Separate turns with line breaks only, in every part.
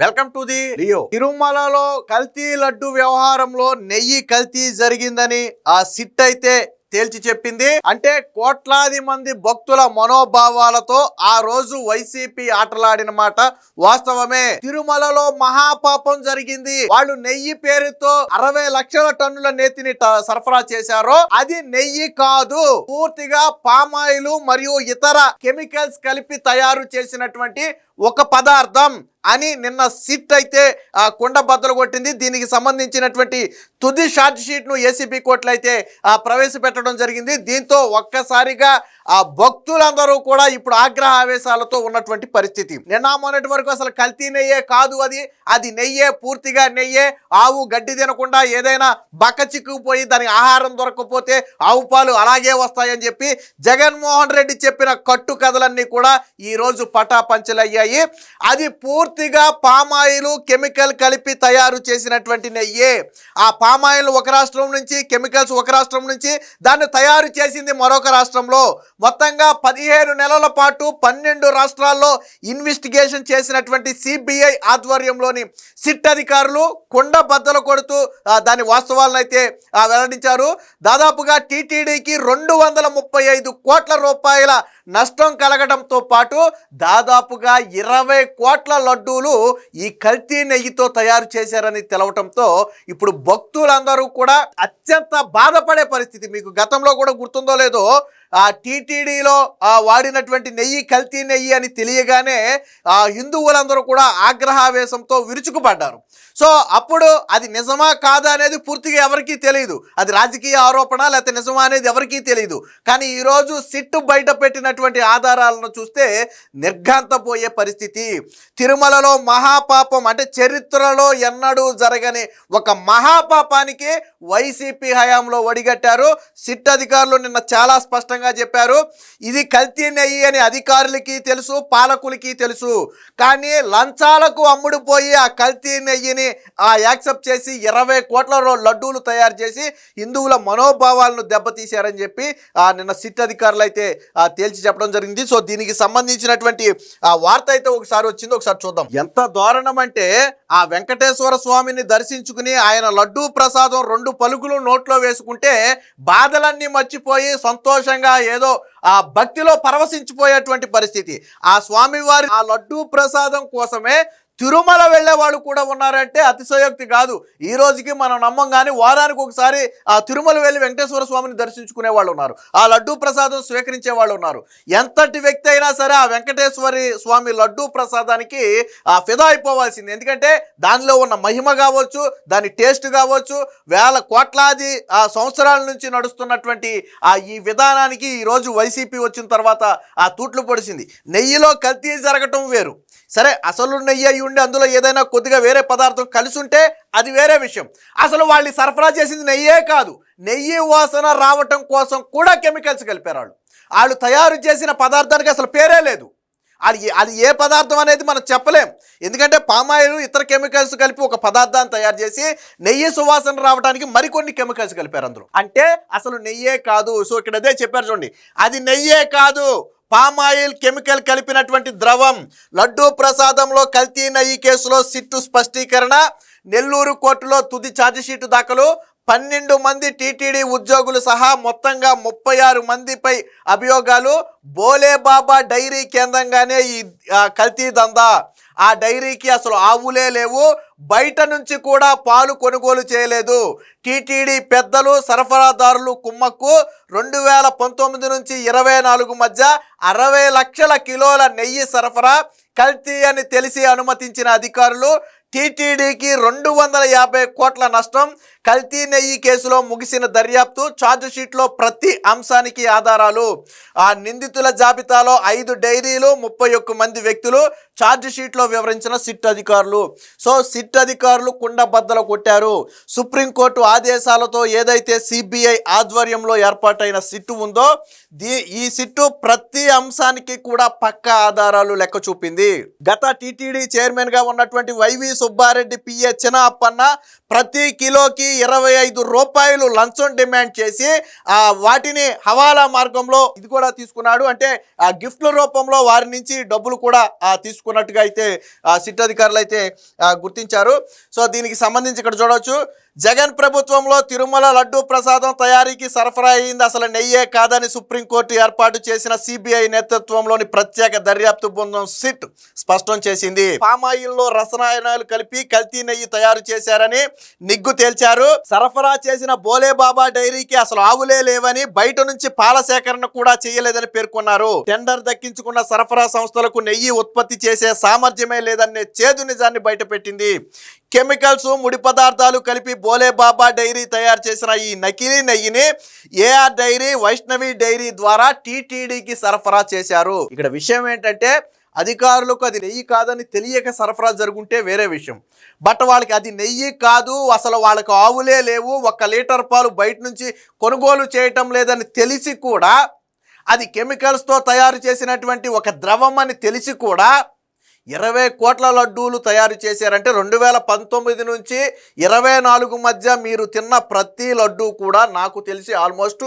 Welcome to the Leo. తిరుమలలో కల్తీ లడ్డు వ్యవహారంలో నెయ్యి కల్తీ జరిగిందని ఆ సిట్ అయితే తేల్చి చెప్పింది. అంటే కోట్లాది మంది భక్తుల మనోభావాలతో ఆ రోజు వైసీపీ ఆటలాడిన మాట వాస్తవమే. తిరుమలలో మహాపాపం జరిగింది. వాళ్ళు నెయ్యి పేరుతో 60 లక్షల టన్నుల నేతిని సరఫరా చేశారో అది నెయ్యి కాదు, పూర్తిగా పామాయిల్ మరియు ఇతర కెమికల్స్ కలిపి తయారు చేసినటువంటి ఒక పదార్థం అని నిన్న సిట్ అయితే కుండ బద్దలు కొట్టింది. దీనికి సంబంధించినటువంటి తుది షార్ట్ షీట్ ను ఏసీబీ కోర్టులు అయితే ప్రవేశపెట్టడం జరిగింది. దీంతో ఒక్కసారిగా ఆ భక్తులందరూ కూడా ఇప్పుడు ఆగ్రహ ఆవేశాలతో ఉన్నటువంటి పరిస్థితి. నిన్న మొన్నటి వరకు అసలు కల్తీ నెయ్యే కాదు, అది నెయ్యే, పూర్తిగా నెయ్యే. ఆవు గడ్డి తినకుండా ఏదైనా బక్క చిక్కుకుపోయి దానికి ఆహారం దొరకకపోతే ఆవు పాలు అలాగే వస్తాయని చెప్పి జగన్మోహన్ రెడ్డి చెప్పిన కట్టు కథలన్నీ కూడా ఈరోజు పటాపంచలయ్యాయి. అది పూర్తిగా పామాయిల్ కెమికల్ కలిపి తయారు చేసినటువంటి నెయ్యే. ఆ పామాయిల్ ఒక రాష్ట్రం నుంచి, కెమికల్స్ ఒక రాష్ట్రం నుంచి, దాన్ని తయారు చేసింది మరొక రాష్ట్రంలో. మొత్తంగా 15 నెలల పాటు 12 రాష్ట్రాల్లో ఇన్వెస్టిగేషన్ చేసినటువంటి సిబిఐ ఆధ్వర్యంలోని సిట్ అధికారులు కుండ బద్దలు కొడుతూ దాని వాస్తవాలను అయితే వెల్లడించారు. దాదాపుగా టీటీడీకి 235 కోట్ల రూపాయల నష్టం కలగడంతో పాటు దాదాపుగా 20 కోట్ల లడ్డూలు ఈ కల్తీ నెయ్యితో తయారు చేశారని తెలవటంతో ఇప్పుడు భక్తులందరూ కూడా అత్యంత బాధపడే పరిస్థితి. మీకు గతంలో కూడా గుర్తుందో లేదో, ఆ టీటీడీలో వాడినటువంటి నెయ్యి కల్తీ నెయ్యి అని తెలియగానే హిందువులందరూ కూడా ఆగ్రహావేశంతో విరుచుకుపడ్డారు. సో అప్పుడు అది నిజమా కాదా అనేది పూర్తిగా ఎవరికీ తెలియదు. అది రాజకీయ ఆరోపణ లేకపోతే నిజమా అనేది ఎవరికీ తెలియదు. కానీ ఈరోజు సిట్టు బయట పెట్టినటువంటి ఆధారాలను చూస్తే నిర్ఘాంతపోయే పరిస్థితి. తిరుమలలో మహాపాపం, అంటే చరిత్రలో ఎన్నడూ జరగని ఒక మహాపాపానికి వైసీపీ హయాంలో ఒడిగట్టారు. సిట్ అధికారులు నిన్న చాలా స్పష్టంగా చెప్పారు. ఇది కల్తీ నెయ్యి అని అధికారులకి తెలుసు, పాలకులకి తెలుసు. కానీ లంచాలకు అమ్ముడుపోయి ఆ కల్తీ నెయ్యిని యాక్సెప్ట్ చేసి 20 కోట్ల లడ్డూలు తయారు చేసి హిందువుల మనోభావాలను దెబ్బతీశారని చెప్పి నిన్న సిట్ అధికారులు అయితే తేల్చి చెప్పడం జరిగింది. సో దీనికి సంబంధించినటువంటి వార్త అయితే ఒకసారి వచ్చింది, ఒకసారి చూద్దాం. ఎంత దారుణం అంటే, ఆ వెంకటేశ్వర స్వామిని దర్శించుకుని ఆయన లడ్డూ ప్రసాదం 2 పలుకులు నోట్లో వేసుకుంటే బాధలన్నీ మర్చిపోయి సంతోషంగా ఏదో ఆ భక్తిలో పరవశించిపోయేటువంటి పరిస్థితి. ఆ స్వామివారి ఆ లడ్డూ ప్రసాదం కోసమే తిరుమల వెళ్ళే వాళ్ళు కూడా ఉన్నారంటే అతిశయోక్తి కాదు. ఈ రోజుకి మనం నమ్మం, కానీ వారానికి ఒకసారి ఆ తిరుమల వెళ్ళి వెంకటేశ్వర స్వామిని దర్శించుకునే వాళ్ళు ఉన్నారు, ఆ లడ్డూ ప్రసాదం స్వీకరించే వాళ్ళు ఉన్నారు. ఎంతటి వ్యక్తి అయినా సరే ఆ వెంకటేశ్వరి స్వామి లడ్డూ ప్రసాదానికి ఫిదా అయిపోవాల్సింది. ఎందుకంటే దానిలో ఉన్న మహిమ కావచ్చు, దాని టేస్ట్ కావచ్చు, వేల కోట్లాది సంవత్సరాల నుంచి నడుస్తున్నటువంటి ఈ విధానానికి ఈరోజు వైసీపీ వచ్చిన తర్వాత తూట్లు పొడిచింది. నెయ్యిలో కల్తీ జరగటం వేరు, సరే అసలు నెయ్యి అయి ఉండి అందులో ఏదైనా కొద్దిగా వేరే పదార్థం కలిసి ఉంటే అది వేరే విషయం. అసలు వాళ్ళు సరఫరా చేసింది నెయ్యే కాదు, నెయ్యి వాసన రావటం కోసం కూడా కెమికల్స్ కలిపారు. వాళ్ళు తయారు చేసిన పదార్థానికి అసలు పేరే లేదు. అది ఏ పదార్థం అనేది మనం చెప్పలేం. ఎందుకంటే పామాయిల్ ఇతర కెమికల్స్ కలిపి ఒక పదార్థాన్ని తయారు చేసి నెయ్యి సువాసన రావడానికి మరికొన్ని కెమికల్స్ కలిపారు అందులో. అంటే అసలు నెయ్యే కాదు. సో ఇక్కడ అదే చెప్పారు చూడండి, అది నెయ్యే కాదు, పామాయిల్ కెమికల్ కలిపినటువంటి ద్రవం. లడ్డూ ప్రసాదంలో కల్తీ నెయ్యి కేసులో సిట్టు స్పష్టీకరణ. నెల్లూరు కోర్టులో తుది ఛార్జిషీటు దాఖలు. 12 మంది టీటీడీ ఉద్యోగులు సహా మొత్తంగా 36 మందిపై అభియోగాలు. బోలేబాబా డైరీ కేంద్రంగానే ఈ కల్తీ దందా. ఆ డైరీకి అసలు ఆవులే లేవు, బయట నుంచి కూడా పాలు కొనుగోలు చేయలేదు. టీటీడీ పెద్దలు సరఫరాదారులు కుమ్మక్కు. 2019 నుంచి 24 మధ్య 60 లక్షల కిలోల నెయ్యి సరఫరా. కల్తీ అని తెలిసి అనుమతించిన అధికారులు. టీటీడీకి 250 కోట్ల నష్టం. కల్తీ నెయ్యి కేసులో ముగిసిన దర్యాప్తు. ఛార్జ్ షీట్లో ప్రతి అంశానికి ఆధారాలు. ఆ నిందితుల జాబితాలో 5 డైరీలు, 31 మంది వ్యక్తులు ఛార్జ్ షీట్లో వివరించిన సిట్ అధికారులు. సో సిట్ అధికారులు కుండ బద్దలు కొట్టారు. సుప్రీంకోర్టు ఆదేశాలతో ఏదైతే సిబిఐ ఆధ్వర్యంలో ఏర్పాటైన సిట్టు ఉందో ఈ సిట్టు ప్రతి అంశానికి కూడా పక్కా ఆధారాలు లెక్క చూపింది. గత టీటీడీ చైర్మన్ గా ఉన్నటువంటి వైవి సుబ్బారెడ్డి, పిఏ చిన్న అప్పన్న ప్రతి కిలోకి రూపాయలు లంచం డిమాండ్ చేసి వాటిని హవాలా మార్గంలో ఇది కూడా తీసుకున్నాడు. అంటే ఆ గిఫ్ట్ల రూపంలో వారి నుంచి డబ్బులు కూడా తీసుకున్నట్టుగా అయితే సిట్ అధికారులు అయితే గుర్తించారు. సో దీనికి సంబంధించి ఇక్కడ చూడవచ్చు, జగన్ ప్రభుత్వంలో తిరుమల లడ్డూ ప్రసాదం తయారీకి సరఫరా అయింది అసలు నెయ్యే కాదని సుప్రీంకోర్టు ఏర్పాటు చేసిన సిబిఐ నేతృత్వంలోని ప్రత్యేక దర్యాప్తు బృందం సిట్ స్పష్టం చేసింది. పామాయిల్లో రసాయనాలు కలిపి కల్తీ నెయ్యి తయారు చేశారని నిగ్గు తేల్చారు. సరఫరా చేసిన బోలేబాబా డైరీకి అసలు ఆవులే లేవని, బయట నుంచి పాల సేకరణ కూడా చేయలేదని పేర్కొన్నారు. టెండర్ దక్కించుకున్న సరఫరా సంస్థలకు నెయ్యి ఉత్పత్తి చేసే సామర్థ్యమే లేదనే చేదు నిజాన్ని బయటపెట్టింది. కెమికల్స్, ముడి పదార్థాలు కలిపి బోలేబాబా డైరీ తయారు చేసిన ఈ నకిలీ నెయ్యిని ఏఆర్ డైరీ, వైష్ణవి డైరీ ద్వారా టీటీడీకి సరఫరా చేశారు. ఇక్కడ విషయం ఏంటంటే, అధికారులకు అది నెయ్యి కాదని తెలియక సరఫరా జరుగుంటే వేరే విషయం. బట్ వాళ్ళకి అది నెయ్యి కాదు, అసలు వాళ్ళకు ఆవులే లేవు, 1 లీటర్ పాలు బయట నుంచి కొనుగోలు చేయటం లేదని తెలిసి కూడా, అది కెమికల్స్తో తయారు చేసినటువంటి ఒక ద్రవం అని తెలిసి కూడా 20 కోట్ల లడ్డూలు తయారు చేశారంటే 2019 నుంచి 24 మధ్య మీరు తిన్న ప్రతి లడ్డూ కూడా నాకు తెలిసి ఆల్మోస్ట్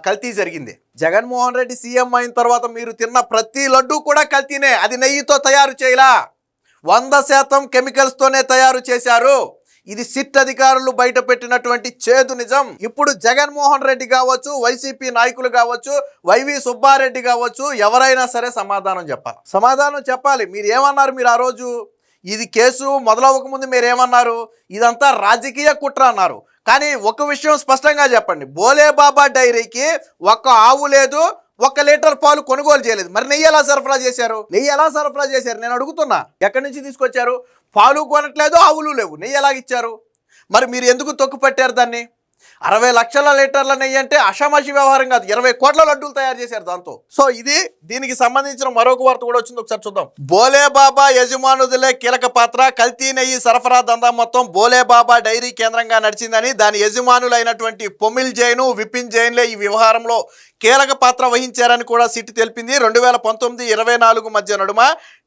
కల్తీ జరిగింది. జగన్మోహన్ రెడ్డి సీఎం అయిన తర్వాత మీరు తిన్న ప్రతి లడ్డూ కూడా కల్తీనే. అది నెయ్యితో తయారు చేయలా, 100% కెమికల్స్తోనే తయారు చేశారు. ఇది సిట్ అధికారులు బయట పెట్టినటువంటి చేదు నిజం. ఇప్పుడు జగన్మోహన్ రెడ్డి కావచ్చు, వైసీపీ నాయకులు కావచ్చు, వైవి సుబ్బారెడ్డి కావచ్చు, ఎవరైనా సరే సమాధానం చెప్పాలి. మీరు ఏమన్నారు? మీరు ఆ రోజు ఇది కేసు మొదలవ్వక ముందు మీరు ఏమన్నారు? ఇదంతా రాజకీయ కుట్ర అన్నారు. కానీ ఒక విషయం స్పష్టంగా చెప్పండి, బోలేబాబా డైరీకి 1 ఆవు లేదు, 1 లీటర్ పాలు కొనుగోలు చేయలేదు. మరి నెయ్యి ఎలా సరఫరా చేశారు? నేను అడుగుతున్నా, ఎక్కడి నుంచి తీసుకొచ్చారు? పాలు కొనట్లేదు, ఆవులు లేవు, నెయ్యి ఎలాగిచ్చారు? మరి మీరు ఎందుకు తొక్కు పెట్టారు దాన్ని? 60 లక్షల లీటర్ల నెయ్యి అంటే అషామాషి వ్యవహారం కాదు, 20 కోట్ల లడ్డూలు తయారు చేశారు దాంతో. సో దీనికి సంబంధించిన మరొక వార్త కూడా వచ్చింది, ఒకసారి చూద్దాం. బోలేబాబా యజమానులే కీలక పాత్ర, కల్తీ నెయ్యి సరఫరా దందా మొత్తం బోలేబాబా డైరీ కేంద్రంగా నడిచిందని దాని యజమానులైనటువంటి పొమిల్ జైన్, విపిన్ జైన్లే ఈ వ్యవహారంలో కీలక పాత్ర వహించారని కూడా సిట్ తెలిపింది. 2019-24 మధ్య నడుమ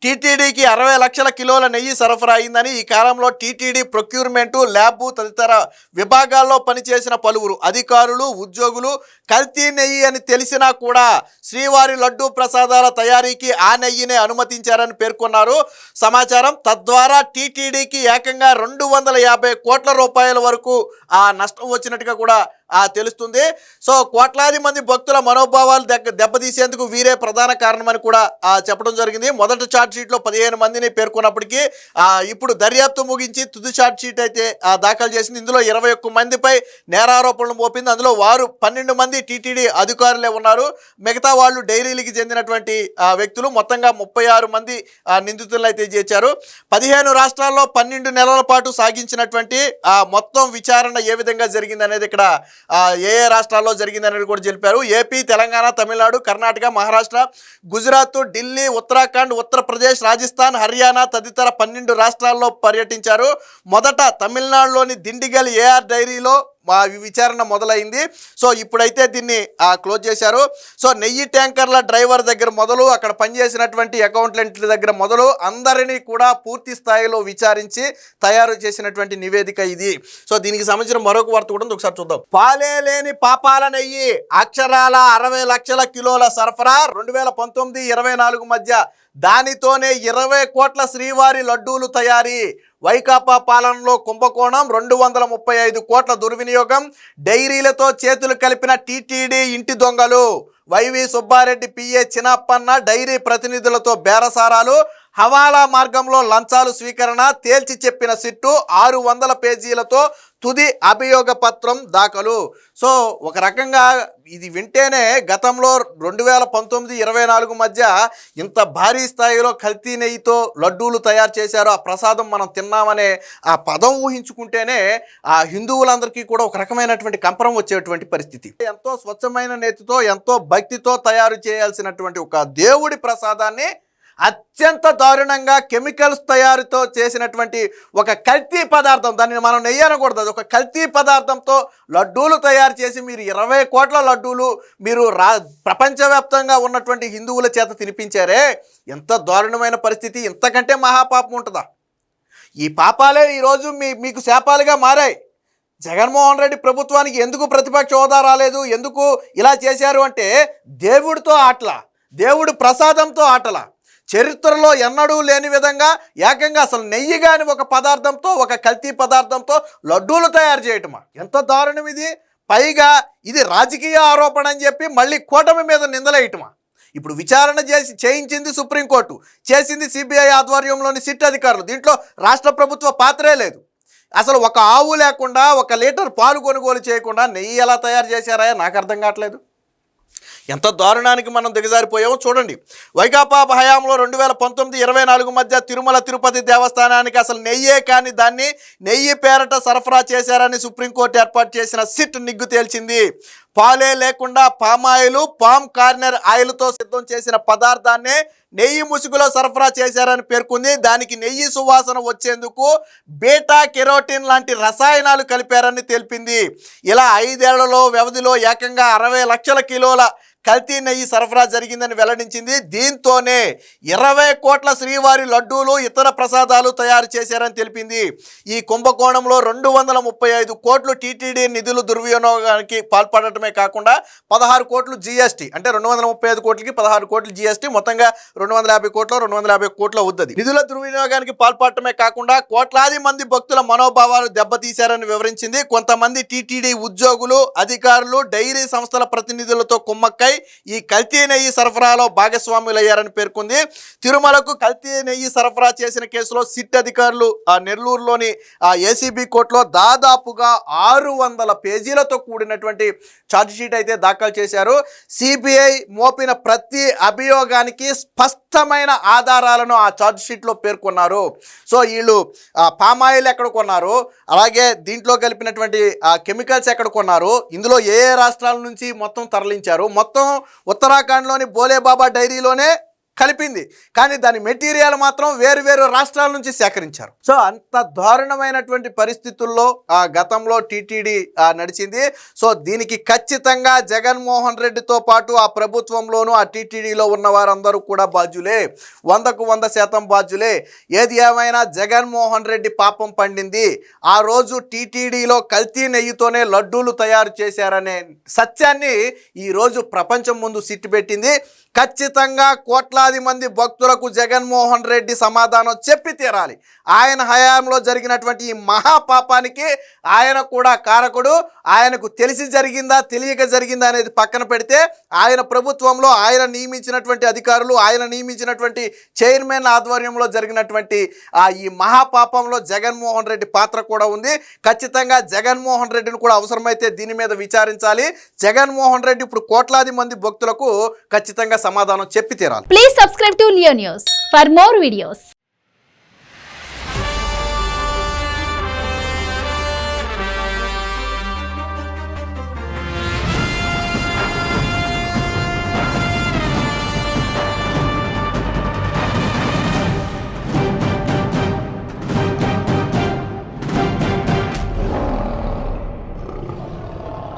టీటీడీకి 60 లక్షల కిలోల నెయ్యి సరఫరా అయిందని, ఈ కాలంలో టీటీడీ ప్రొక్యూర్మెంటు, ల్యాబ్ తదితర విభాగాల్లో పనిచేసిన పలువురు అధికారులు, ఉద్యోగులు కల్తీ నెయ్యి అని తెలిసినా కూడా శ్రీవారి లడ్డూ ప్రసాదాల తయారీకి ఆ నెయ్యినే అనుమతించారని పేర్కొన్నారు సమాచారం. తద్వారా టీటీడీకి ఏకంగా 250 కోట్ల రూపాయల వరకు నష్టం వచ్చినట్టుగా కూడా తెలుస్తుంది. సో కోట్లాది మంది భక్తుల మనోభావాలు దెబ్బతీసేందుకు వీరే ప్రధాన కారణమని కూడా చెప్పడం జరిగింది. మొదటి ఛార్జ్ షీట్లో 15 మందిని పేర్కొన్నప్పటికీ ఇప్పుడు దర్యాప్తు ముగించి తుది ఛార్జ్ షీట్ అయితే దాఖలు చేసింది. ఇందులో 21 మందిపై నేరారోపణలు మోపింది. అందులో వారు 12 మంది టీటీడీ అధికారులే ఉన్నారు. మిగతా వాళ్ళు డైరీలకి చెందినటువంటి వ్యక్తులు. మొత్తంగా 36 మంది నిందితులను అయితే చేర్చారు. 15 రాష్ట్రాల్లో 12 నెలల పాటు సాగించినటువంటి మొత్తం విచారణ ఏ విధంగా జరిగింది అనేది ఇక్కడ ఏ రాష్ట్రాల్లో జరిగిందనేది కూడా తెలిపారు. ఏపీ, తెలంగాణ, తమిళనాడు, కర్ణాటక, మహారాష్ట్ర, గుజరాత్, ఢిల్లీ, ఉత్తరాఖండ్, ఉత్తరప్రదేశ్, రాజస్థాన్, హర్యానా తదితర 12 రాష్ట్రాల్లో పర్యటించారు. మొదట తమిళనాడులోని దిండిగల్ ఏఆర్ డైరీలో విచారణ మొదలైంది. సో ఇప్పుడైతే దీన్ని క్లోజ్ చేశారు. సో నెయ్యి ట్యాంకర్ల డ్రైవర్ దగ్గర మొదలు, అక్కడ పనిచేసినటువంటి అకౌంటెంట్ల దగ్గర మొదలు అందరినీ కూడా పూర్తి స్థాయిలో విచారించి తయారు చేసినటువంటి నివేదిక ఇది. సో దీనికి సంబంధించిన మరొక వార్త కూడా ఒకసారి చూద్దాం. పాలే లేని పాపాల నెయ్యి అక్షరాల 60 లక్షల కిలోల సరఫరా 2019-24 మధ్య. దానితోనే 20 కోట్ల శ్రీవారి లడ్డూలు తయారీ. వైకాపా పాలనలో కుంభకోణం, 235 కోట్ల దుర్వినియోగం, డైరీలతో చేతులు కలిపిన టీటీడీ ఇంటి దొంగలు. వైవి సుబ్బారెడ్డి, పిఏ చిన్నప్పన్న డైరీ ప్రతినిధులతో బేరసారాలు, హవాలా మార్గంలో లంచాలు స్వీకరణ, తేల్చి చెప్పిన సిట్టు 600 పేజీలతో తుది అభియోగ పత్రం దాఖలు. సో ఒక రకంగా ఇది వింటేనే గతంలో 2019-24 మధ్య ఇంత భారీ స్థాయిలో కల్తీ నెయ్యితో లడ్డూలు తయారు చేశారు, ఆ ప్రసాదం మనం తిన్నామనే ఆ పదం ఊహించుకుంటేనే ఆ హిందువులందరికీ కూడా ఒక రకమైనటువంటి కంపరం వచ్చేటువంటి పరిస్థితి. ఎంతో స్వచ్ఛమైన నేతితో, ఎంతో భక్తితో తయారు చేయాల్సినటువంటి ఒక దేవుడి ప్రసాదాన్ని అత్యంత దారుణంగా కెమికల్స్ తయారుతో చేసినటువంటి ఒక కల్తీ పదార్థం, దాన్ని మనం నెయ్యి అనకూడదు, ఒక కల్తీ పదార్థంతో లడ్డూలు తయారు చేసి మీరు 20 కోట్ల లడ్డూలు మీరు ప్రపంచవ్యాప్తంగా ఉన్నటువంటి హిందువుల చేత తినిపించారే. ఎంత దారుణమైన పరిస్థితి! ఇంతకంటే మహాపాపం ఉంటుందా? ఈ పాపాలే ఈరోజు మీకు శాపాలుగా మారాయి. జగన్మోహన్ రెడ్డి ప్రభుత్వానికి ఎందుకు ప్రతిపక్ష హోదా రాలేదు, ఎందుకు ఇలా చేశారు అంటే దేవుడితో ఆటల, దేవుడి ప్రసాదంతో ఆటల. చరిత్రలో ఎన్నడూ లేని విధంగా ఏకంగా అసలు నెయ్యి కాని ఒక పదార్థంతో, ఒక కల్తీ పదార్థంతో లడ్డూలు తయారు చేయటమా, ఎంత దారుణం ఇది. పైగా ఇది రాజకీయ ఆరోపణ అని చెప్పి మళ్ళీ కూటమి మీద నిందలేయటమా. ఇప్పుడు విచారణ చేయించింది సుప్రీంకోర్టు, చేసింది సిబిఐ ఆధ్వర్యంలోని సిట్ అధికారులు. దీంట్లో రాష్ట్ర ప్రభుత్వ పాత్రే లేదు. అసలు ఒక ఆవు లేకుండా, ఒక లీటర్ పాలు కొనుగోలు చేయకుండా నెయ్యి ఎలా తయారు చేశారా నాకు అర్థం కావట్లేదు. ఎంత దారుణానికి మనం దిగజారిపోయామో చూడండి. వైకాపా హయాంలో 2019-24 మధ్య తిరుమల తిరుపతి దేవస్థానానికి అసలు నెయ్యే కానీ దాన్ని నెయ్యి పేరట సరఫరా చేశారని సుప్రీంకోర్టు ఏర్పాటు చేసిన సిట్ నిగ్గు తేల్చింది. పాలే లేకుండా పామాయిల్, పామ్ కార్నర్ ఆయిల్తో సిద్ధం చేసిన పదార్థాన్నే నెయ్యి ముసుగులో సరఫరా చేశారని పేర్కొంది. దానికి నెయ్యి సువాసన వచ్చేందుకు బీటా కెరోటిన్ లాంటి రసాయనాలు కలిపారని తెలిపింది. ఇలా 5 ఏళ్లలో వ్యవధిలో ఏకంగా 60 లక్షల కిలోల కల్తీ నెయ్యి సరఫరా జరిగిందని వెల్లడించింది. దీంతోనే 20 కోట్ల శ్రీవారి లడ్డూలు, ఇతర ప్రసాదాలు తయారు చేశారని తెలిపింది. ఈ కుంభకోణంలో 235 కోట్లు టీటీడీ నిధులు దుర్వినియోగానికి పాల్పడటమే కాకుండా 16 కోట్లు జీఎస్టీ, అంటే 235 కోట్లకి 16 కోట్లు జీఎస్టీ, మొత్తంగా 250 కోట్ల అవుతుంది. నిధుల దుర్వినియోగానికి పాల్పడటమే కాకుండా కోట్లాది మంది భక్తుల మనోభావాలు దెబ్బతీశారని వివరించింది. కొంతమంది టీటీడీ ఉద్యోగులు, అధికారులు, డైరీ సంస్థల ప్రతినిధులతో కుమ్మక్కై ఈ కల్తీ నెయ్యి సరఫరాలో భాగస్వాములయ్యారని పేర్కొంది. తిరుమలకు కల్తీ నెయ్యి సరఫరా చేసిన కేసులో సిట్ అధికారులు నెల్లూరులోని ఏసీబీ కోర్టులో దాదాపుగా 600 పేజీలతో కూడినటువంటి ఛార్జ్షీట్ అయితే దాఖలు చేశారు. సిబిఐ మోపిన ప్రతి అభియోగానికి స్పష్టమైన ఆధారాలను ఆ ఛార్జ్షీట్లో పేర్కొన్నారు. సో వీళ్ళు పామాయిల్ ఎక్కడ కొన్నారు, అలాగే దీంట్లో కలిపినటువంటి కెమికల్స్ ఎక్కడ కొన్నారు, ఇందులో ఏ రాష్ట్రాల నుంచి మొత్తం తరలించారు, మొత్తం ఉత్తరాఖండ్లోని బోలేబాబా డైరీలోనే కలిపింది. కానీ దాని మెటీరియల్ మాత్రం వేరు రాష్ట్రాల నుంచి సేకరించారు. సో అంత దారుణమైనటువంటి పరిస్థితుల్లో గతంలో టీటీడీ నడిచింది. సో దీనికి ఖచ్చితంగా జగన్మోహన్ రెడ్డితో పాటు ఆ ప్రభుత్వంలోనూ ఆ టీటీడీలో ఉన్న వారందరూ కూడా బాధ్యులే, 100కు 100% బాధ్యులే. ఏది ఏమైనా జగన్మోహన్ రెడ్డి పాపం పండింది. ఆ రోజు టీటీడీలో కల్తీ నెయ్యితోనే లడ్డూలు తయారు చేశారనే సత్యాన్ని ఈరోజు ప్రపంచం ముందు సిట్టు పెట్టింది. ఖచ్చితంగా కోట్లాది మంది భక్తులకు జగన్మోహన్ రెడ్డి సమాధానం చెప్పి తీరాలి. ఆయన హయాంలో జరిగినటువంటి ఈ మహాపాపానికి ఆయన కూడా కారకుడు. ఆయనకు తెలిసి జరిగిందా, తెలియక జరిగిందా అనేది పక్కన పెడితే, ఆయన ప్రభుత్వంలో ఆయన నియమించినటువంటి అధికారులు, ఆయన నియమించినటువంటి చైర్మన్ ఆధ్వర్యంలో జరిగినటువంటి ఈ మహాపాపంలో జగన్మోహన్ రెడ్డి పాత్ర కూడా ఉంది. ఖచ్చితంగా జగన్మోహన్ రెడ్డిని కూడా అవసరమైతే దీని మీద విచారించాలి. జగన్మోహన్ రెడ్డి ఇప్పుడు కోట్లాది మంది భక్తులకు ఖచ్చితంగా సమాధానం చెప్పి తీరాలి.
Please subscribe to Leo news for more videos.